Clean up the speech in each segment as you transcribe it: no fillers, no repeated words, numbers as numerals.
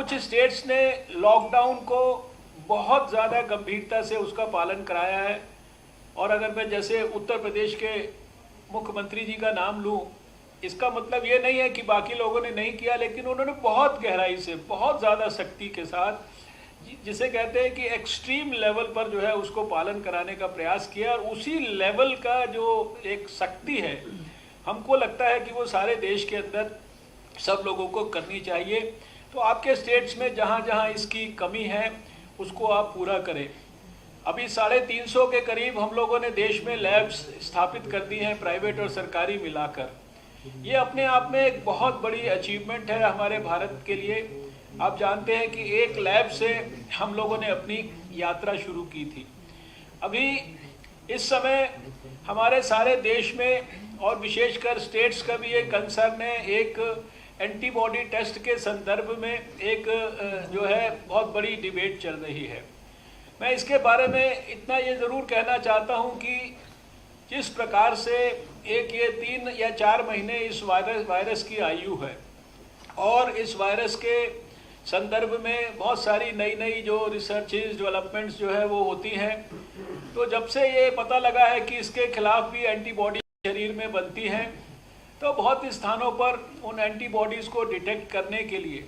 कुछ स्टेट्स ने लॉकडाउन को बहुत ज़्यादा गंभीरता से उसका पालन कराया है। और अगर मैं जैसे उत्तर प्रदेश के मुख्यमंत्री जी का नाम लूं, इसका मतलब ये नहीं है कि बाकी लोगों ने नहीं किया, लेकिन उन्होंने बहुत गहराई से, बहुत ज़्यादा सख्ती के साथ, जिसे कहते हैं कि एक्सट्रीम लेवल पर जो है उसको पालन कराने का प्रयास किया। और उसी लेवल का जो एक सख्ती है, हमको लगता है कि वो सारे देश के अंदर सब लोगों को करनी चाहिए। तो आपके स्टेट्स में जहाँ जहाँ इसकी कमी है उसको आप पूरा करें। अभी 350 के करीब हम लोगों ने देश में लैब्स स्थापित कर दी हैं, प्राइवेट और सरकारी मिलाकर। ये अपने आप में एक बहुत बड़ी अचीवमेंट है हमारे भारत के लिए। आप जानते हैं कि एक लैब से हम लोगों ने अपनी यात्रा शुरू की थी। अभी इस समय हमारे सारे देश में और विशेषकर स्टेट्स का भी एक कंसर्न है। एक एंटीबॉडी टेस्ट के संदर्भ में एक जो है बहुत बड़ी डिबेट चल रही है। मैं इसके बारे में इतना ये ज़रूर कहना चाहता हूँ कि जिस प्रकार से एक ये 3 या 4 महीने इस वायरस की आयु है और इस वायरस के संदर्भ में बहुत सारी नई नई जो रिसर्चेज डेवलपमेंट्स जो है वो होती हैं, तो जब से ये पता लगा है कि इसके खिलाफ भी एंटीबॉडी शरीर में बनती हैं, तो बहुत स्थानों पर उन एंटीबॉडीज़ को डिटेक्ट करने के लिए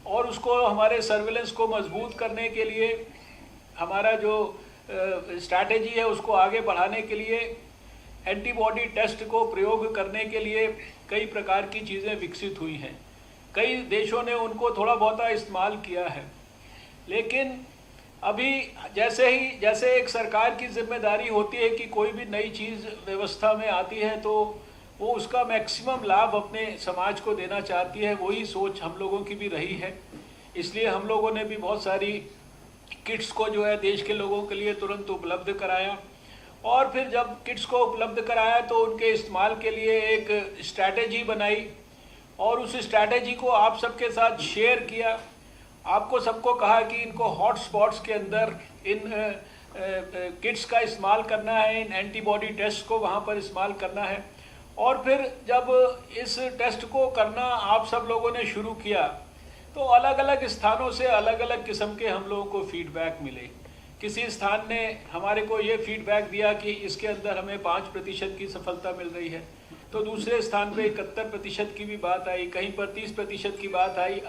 और उसको हमारे सर्विलेंस को मजबूत करने के लिए, हमारा जो स्ट्रैटेजी है उसको आगे बढ़ाने के लिए, एंटीबॉडी टेस्ट को प्रयोग करने के लिए कई प्रकार की चीज़ें विकसित हुई हैं। कई देशों ने उनको थोड़ा बहुत इस्तेमाल किया है। लेकिन अभी जैसे एक सरकार की जिम्मेदारी होती है कि कोई भी नई चीज़ व्यवस्था में आती है तो वो उसका मैक्सिमम लाभ अपने समाज को देना चाहती है, वही सोच हम लोगों की भी रही है। इसलिए हम लोगों ने भी बहुत सारी किट्स को जो है देश के लोगों के लिए तुरंत उपलब्ध कराया। और फिर जब किट्स को उपलब्ध कराया तो उनके इस्तेमाल के लिए एक स्ट्रैटेजी बनाई और उस स्ट्रैटेजी को आप सबके साथ शेयर किया। आपको सबको कहा कि इनको हॉट स्पॉट्स के अंदर इन किट्स का इस्तेमाल करना है, इन एंटीबॉडी टेस्ट को वहाँ पर इस्तेमाल करना है। और फिर जब इस टेस्ट को करना आप सब लोगों ने शुरू किया तो अलग अलग स्थानों से अलग अलग किस्म के हम लोगों को फीडबैक मिले। किसी स्थान ने हमारे को ये फीडबैक दिया कि इसके अंदर हमें 5% की सफलता मिल रही है, तो दूसरे स्थान पे 71% की भी बात आई, कहीं पर 30% की बात आई।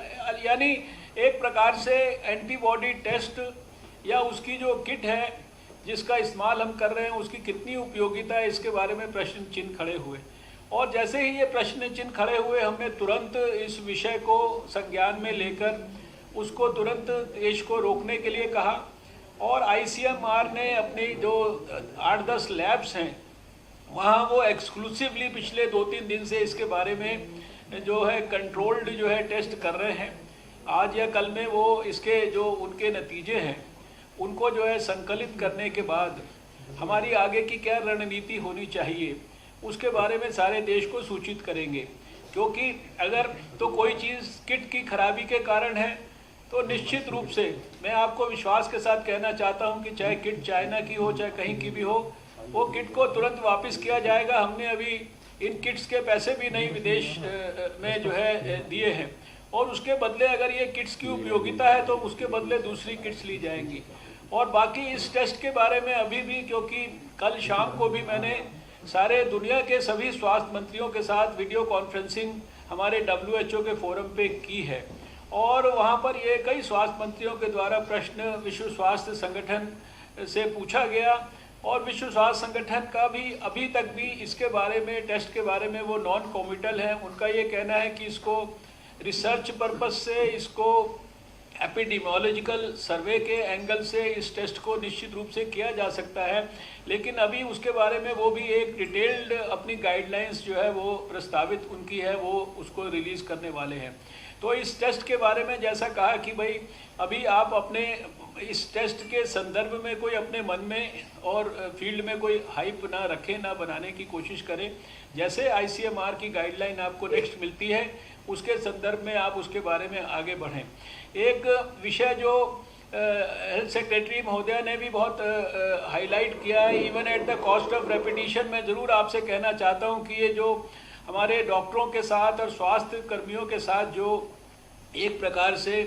यानी एक प्रकार से एंटीबॉडी टेस्ट या उसकी जो किट है जिसका इस्तेमाल हम कर रहे हैं उसकी कितनी उपयोगिता है, इसके बारे में प्रश्न चिन्ह खड़े हुए। और जैसे ही ये प्रश्न चिन्ह खड़े हुए, हमने तुरंत इस विषय को संज्ञान में लेकर उसको तुरंत देश को रोकने के लिए कहा। और ICMR ने अपनी जो 8-10 लैब्स हैं वहाँ वो एक्सक्लूसिवली पिछले 2-3 दिन से इसके बारे में जो है कंट्रोल्ड जो है टेस्ट कर रहे हैं। आज या कल में वो इसके जो उनके नतीजे हैं उनको जो है संकलित करने के बाद हमारी आगे की क्या रणनीति होनी चाहिए उसके बारे में सारे देश को सूचित करेंगे। क्योंकि अगर तो कोई चीज़ किट की खराबी के कारण है तो निश्चित रूप से मैं आपको विश्वास के साथ कहना चाहता हूं कि चाहे किट चाइना की हो चाहे कहीं की भी हो, वो किट को तुरंत वापस किया जाएगा। हमने अभी इन किट्स के पैसे भी नहीं विदेश में जो है दिए हैं और उसके बदले अगर ये किट्स की उपयोगिता है तो उसके बदले दूसरी किट्स ली जाएंगी। और बाकी इस टेस्ट के बारे में अभी भी, क्योंकि कल शाम को भी मैंने सारे दुनिया के सभी स्वास्थ्य मंत्रियों के साथ वीडियो कॉन्फ्रेंसिंग हमारे WHO के फोरम पे की है और वहाँ पर ये कई स्वास्थ्य मंत्रियों के द्वारा प्रश्न विश्व स्वास्थ्य संगठन से पूछा गया और विश्व स्वास्थ्य संगठन का भी अभी तक भी इसके बारे में, टेस्ट के बारे में वो नॉन कॉमिटल है। उनका ये कहना है कि इसको रिसर्च पर्पस से, इसको एपिडेमियोलॉजिकल सर्वे के एंगल से इस टेस्ट को निश्चित रूप से किया जा सकता है, लेकिन अभी उसके बारे में वो भी एक डिटेल्ड अपनी गाइडलाइंस जो है वो प्रस्तावित उनकी है, वो उसको रिलीज़ करने वाले हैं। तो इस टेस्ट के बारे में जैसा कहा कि भाई अभी आप अपने इस टेस्ट के संदर्भ में कोई अपने मन में और फील्ड में कोई हाइप ना रखें, ना बनाने की कोशिश करें। जैसे ICMR की गाइडलाइन आपको नेक्स्ट मिलती है उसके संदर्भ में आप उसके बारे में आगे बढ़ें। एक विषय जो हेल्थ सेक्रेटरी महोदय ने भी बहुत हाईलाइट किया है, even at the cost of repetition, मैं ज़रूर आपसे कहना चाहता हूं कि ये जो हमारे डॉक्टरों के साथ और स्वास्थ्य कर्मियों के साथ जो एक प्रकार से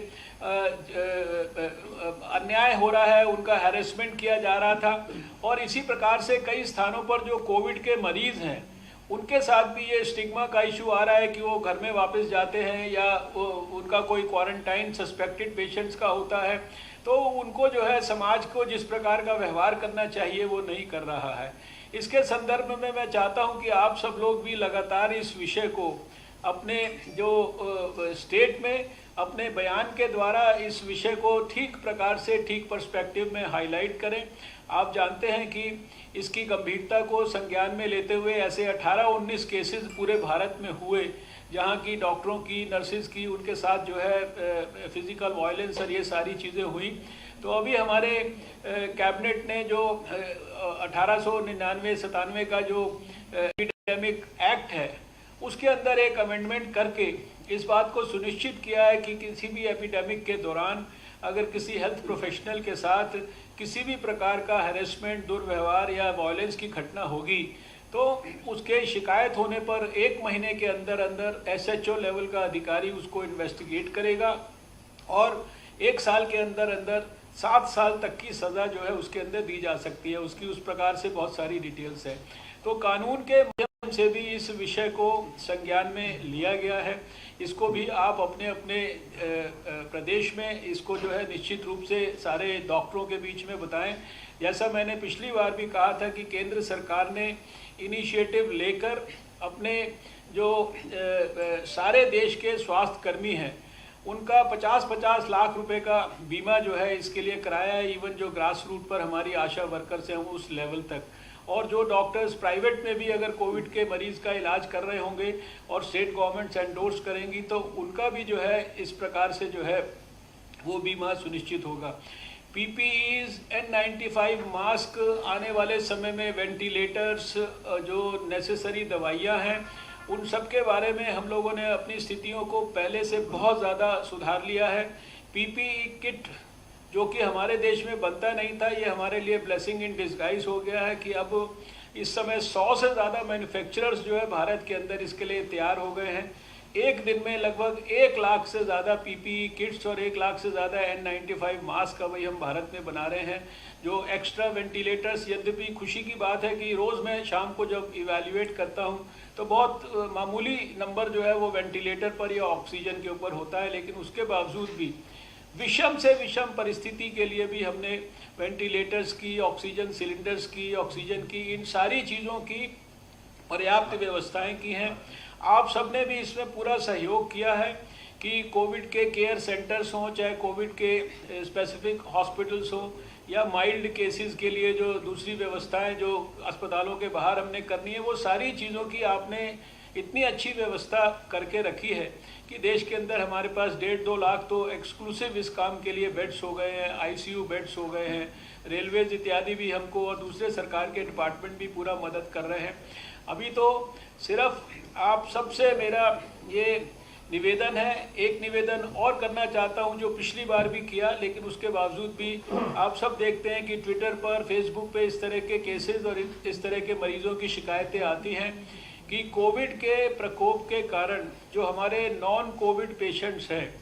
अन्याय हो रहा है, उनका हैरेसमेंट किया जा रहा था। और इसी प्रकार से कई स्थानों पर जो कोविड के मरीज हैं उनके साथ भी ये स्टिग्मा का इशू आ रहा है कि वो घर में वापस जाते हैं या उनका कोई क्वारंटाइन सस्पेक्टेड पेशेंट्स का होता है, तो उनको जो है समाज को जिस प्रकार का व्यवहार करना चाहिए वो नहीं कर रहा है। इसके संदर्भ में मैं चाहता हूं कि आप सब लोग भी लगातार इस विषय को अपने जो स्टेट में अपने बयान के द्वारा इस विषय को ठीक प्रकार से ठीक पर्सपेक्टिव में हाईलाइट करें। आप जानते हैं कि इसकी गंभीरता को संज्ञान में लेते हुए ऐसे 18-19 केसेस पूरे भारत में हुए जहां की डॉक्टरों की, नर्सिस की, उनके साथ जो है फिजिकल वायलेंस और ये सारी चीज़ें हुई। तो अभी हमारे कैबिनेट ने जो 1899-97 का जो एपिडेमिक एक्ट है उसके अंदर एक अमेंडमेंट करके इस बात को सुनिश्चित किया है कि किसी भी एपिडेमिक के दौरान अगर किसी हेल्थ प्रोफेशनल के साथ किसी भी प्रकार का हैरेसमेंट, दुर्व्यवहार या वायलेंस की घटना होगी तो उसके शिकायत होने पर 1 महीने के अंदर अंदर SHO लेवल का अधिकारी उसको इन्वेस्टिगेट करेगा और 1 साल के अंदर अंदर 7 साल तक की सज़ा जो है उसके अंदर दी जा सकती है। उसकी उस प्रकार से बहुत सारी डिटेल्स है। तो कानून के माध्यम से भी इस विषय को संज्ञान में लिया गया है। इसको भी आप अपने अपने प्रदेश में इसको जो है निश्चित रूप से सारे डॉक्टरों के बीच में बताएं। जैसा मैंने पिछली बार भी कहा था कि केंद्र सरकार ने इनिशिएटिव लेकर अपने जो सारे देश के स्वास्थ्य कर्मी हैं उनका 50-50 लाख रुपए का बीमा जो है इसके लिए कराया है। इवन जो ग्रास रूट पर हमारी आशा वर्कर्स हैं उस लेवल तक, और जो डॉक्टर्स प्राइवेट में भी अगर कोविड के मरीज का इलाज कर रहे होंगे और स्टेट गवर्नमेंट्स एंडोर्स करेंगी तो उनका भी जो है इस प्रकार से जो है वो बीमा सुनिश्चित होगा। PPEs, N95 मास्क, आने वाले समय में वेंटिलेटर्स, जो नेसेसरी दवाइयाँ हैं उन सब के बारे में हम लोगों ने अपनी स्थितियों को पहले से बहुत ज़्यादा सुधार लिया है। PPE किट जो कि हमारे देश में बनता नहीं था, ये हमारे लिए ब्लेसिंग इन डिस्गाइज हो गया है कि अब इस समय 100 से ज़्यादा मैन्युफैक्चरर्स जो है भारत के अंदर इसके लिए तैयार हो गए हैं। एक दिन में लगभग 1 लाख से ज़्यादा PPE किट्स और 1 लाख से ज़्यादा N95 मास्क अभी हम भारत में बना रहे हैं। जो एक्स्ट्रा वेंटिलेटर्स, यद्यपि खुशी की बात है कि रोज़ मैं शाम को जब इवैल्यूएट करता हूं तो बहुत मामूली नंबर जो है वो वेंटिलेटर पर या ऑक्सीजन के ऊपर होता है, लेकिन उसके बावजूद भी विषम से विषम परिस्थिति के लिए भी हमने वेंटिलेटर्स की, ऑक्सीजन सिलेंडर्स की, ऑक्सीजन की, इन सारी चीज़ों की पर्याप्त व्यवस्थाएं की हैं। आप सबने भी इसमें पूरा सहयोग किया है कि कोविड के केयर सेंटर्स हों, चाहे कोविड के स्पेसिफिक हॉस्पिटल्स हों या माइल्ड केसेस के लिए जो दूसरी व्यवस्थाएं जो अस्पतालों के बाहर हमने करनी है, वो सारी चीज़ों की आपने इतनी अच्छी व्यवस्था करके रखी है कि देश के अंदर हमारे पास 1.5-2 लाख तो एक्सक्लूसिव इस काम के लिए बेड्स हो गए हैं, ICU बेड्स हो गए हैं, रेलवेज इत्यादि भी हमको और दूसरे सरकार के डिपार्टमेंट भी पूरा मदद कर रहे हैं। अभी तो सिर्फ आप सबसे मेरा ये निवेदन है, एक निवेदन और करना चाहता हूं जो पिछली बार भी किया, लेकिन उसके बावजूद भी आप सब देखते हैं कि ट्विटर पर, फेसबुक पे इस तरह के केसेस और इस तरह के मरीजों की शिकायतें आती हैं कि कोविड के प्रकोप के कारण जो हमारे नॉन कोविड पेशेंट्स हैं,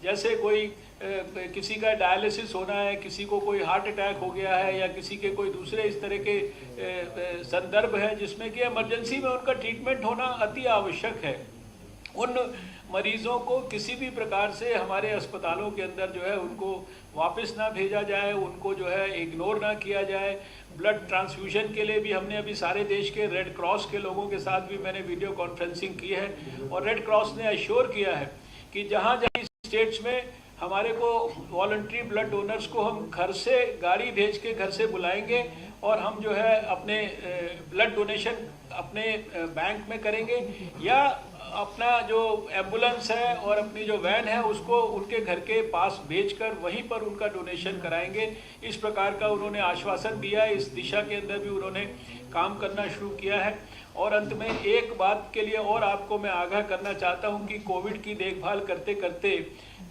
जैसे कोई किसी का डायलिसिस होना है, किसी को कोई हार्ट अटैक हो गया है या किसी के कोई दूसरे इस तरह के संदर्भ है जिसमें कि इमरजेंसी में उनका ट्रीटमेंट होना अति आवश्यक है, उन मरीजों को किसी भी प्रकार से हमारे अस्पतालों के अंदर जो है उनको वापस ना भेजा जाए, उनको जो है इग्नोर ना किया जाए। ब्लड ट्रांसफ्यूजन के लिए भी हमने अभी सारे देश के रेड क्रॉस के लोगों के साथ भी मैंने वीडियो कॉन्फ्रेंसिंग की है और रेड क्रॉस ने अश्योर किया है कि जहाँ जहाँ स्टेट्स में हमारे को वॉलंटरी ब्लड डोनर्स को हम घर से गाड़ी भेज के घर से बुलाएंगे और हम जो है अपने ब्लड डोनेशन अपने बैंक में करेंगे या अपना जो एम्बुलेंस है और अपनी जो वैन है उसको उनके घर के पास भेजकर वहीं पर उनका डोनेशन कराएंगे। इस प्रकार का उन्होंने आश्वासन दिया है। इस दिशा के अंदर भी उन्होंने काम करना शुरू किया है। और अंत में एक बात के लिए और आपको मैं आगाह करना चाहता हूं कि कोविड की देखभाल करते करते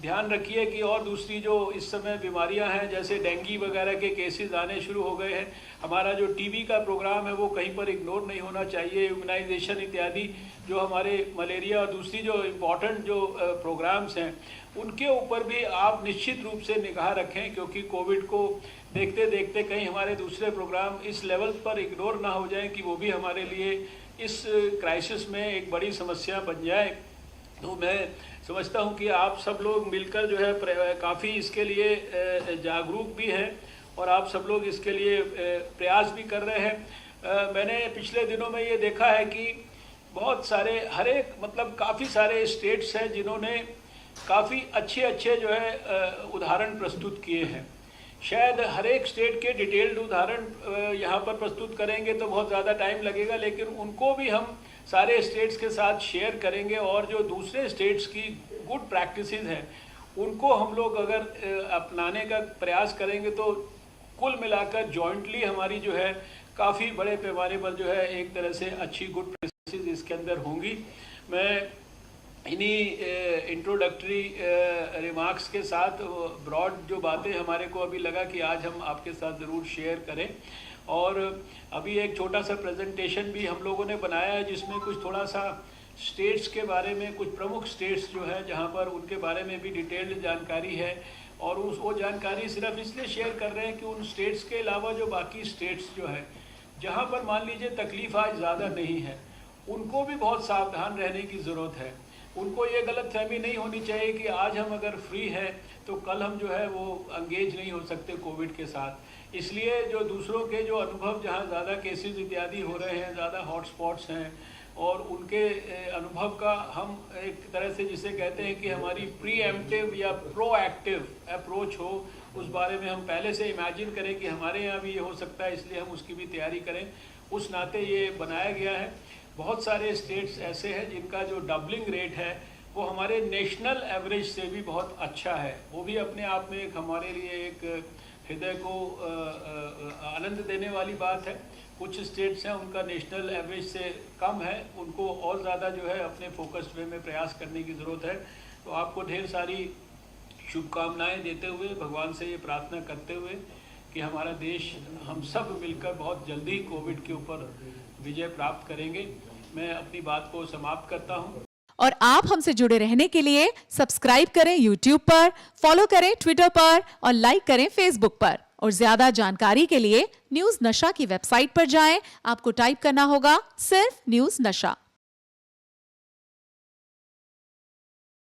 ध्यान रखिए कि और दूसरी जो इस समय बीमारियां हैं, जैसे डेंगू वगैरह के केसेस आने शुरू हो गए हैं। हमारा जो टीबी का प्रोग्राम है वो कहीं पर इग्नोर नहीं होना चाहिए। इम्यूनाइजेशन इत्यादि जो हमारे मलेरिया और दूसरी जो इम्पॉर्टेंट जो प्रोग्राम्स हैं उनके ऊपर भी आप निश्चित रूप से निगाह रखें, क्योंकि कोविड को देखते देखते कहीं हमारे दूसरे प्रोग्राम इस लेवल पर इग्नोर ना हो जाएं कि वो भी हमारे लिए इस क्राइसिस में एक बड़ी समस्या बन जाए। तो मैं समझता हूं कि आप सब लोग मिलकर जो है काफ़ी इसके लिए जागरूक भी हैं और आप सब लोग इसके लिए प्रयास भी कर रहे हैं। मैंने पिछले दिनों में ये देखा है कि बहुत सारे काफ़ी सारे स्टेट्स हैं जिन्होंने काफ़ी अच्छे जो है उदाहरण प्रस्तुत किए हैं। शायद हर एक स्टेट के डिटेल्ड उदाहरण यहाँ पर प्रस्तुत करेंगे तो बहुत ज़्यादा टाइम लगेगा, लेकिन उनको भी हम सारे स्टेट्स के साथ शेयर करेंगे और जो दूसरे स्टेट्स की गुड प्रैक्टिसेस हैं उनको हम लोग अगर अपनाने का प्रयास करेंगे तो कुल मिलाकर जॉइंटली हमारी जो है काफ़ी बड़े पैमाने पर जो है एक तरह से अच्छी गुड प्रैक्टिसेस इसके अंदर होंगी। मैं इन्हीं इंट्रोडक्टरी रिमार्क्स के साथ ब्रॉड जो बातें हमारे को अभी लगा कि आज हम आपके साथ ज़रूर शेयर करें। और अभी एक छोटा सा प्रेजेंटेशन भी हम लोगों ने बनाया है जिसमें कुछ थोड़ा सा स्टेट्स के बारे में, कुछ प्रमुख स्टेट्स जो है जहां पर उनके बारे में भी डिटेल्ड जानकारी है। और वो जानकारी सिर्फ इसलिए शेयर कर रहे हैं कि उन स्टेट्स के अलावा जो बाकी स्टेट्स जो है जहां पर मान लीजिए तकलीफ आज ज़्यादा नहीं है, उनको भी बहुत सावधान रहने की ज़रूरत है। उनको ये गलतफहमी नहीं होनी चाहिए कि आज हम अगर फ्री हैं तो कल हम जो है वो एंगेज नहीं हो सकते कोविड के साथ। इसलिए जो दूसरों के जो अनुभव जहाँ ज़्यादा केसेस इत्यादि हो रहे हैं, ज़्यादा हॉटस्पॉट्स हैं, और उनके अनुभव का हम एक तरह से जिसे कहते हैं कि हमारी प्रीएम्प्टिव या प्रोएक्टिव अप्रोच हो, उस बारे में हम पहले से इमेजिन करें कि हमारे यहाँ भी ये हो सकता है, इसलिए हम उसकी भी तैयारी करें। उस नाते ये बनाया गया है। बहुत सारे स्टेट्स ऐसे हैं जिनका जो डबलिंग रेट है वो हमारे नेशनल एवरेज से भी बहुत अच्छा है। वो भी अपने आप में एक हमारे लिए एक हृदय को आनंद देने वाली बात है। कुछ स्टेट्स हैं उनका नेशनल एवरेज से कम है, उनको और ज़्यादा जो है अपने फोकस्ड वे में प्रयास करने की ज़रूरत है। तो आपको ढेर सारी शुभकामनाएं देते हुए, भगवान से ये प्रार्थना करते हुए कि हमारा देश हम सब मिलकर बहुत जल्दी कोविड के ऊपर विजय प्राप्त करेंगे, मैं अपनी बात को समाप्त करता हूं। और आप हमसे जुड़े रहने के लिए सब्सक्राइब करें YouTube पर, फॉलो करें Twitter पर और लाइक करें Facebook पर। और ज्यादा जानकारी के लिए न्यूज़ नशा की वेबसाइट पर जाएं। आपको टाइप करना होगा सिर्फ न्यूज़ नशा।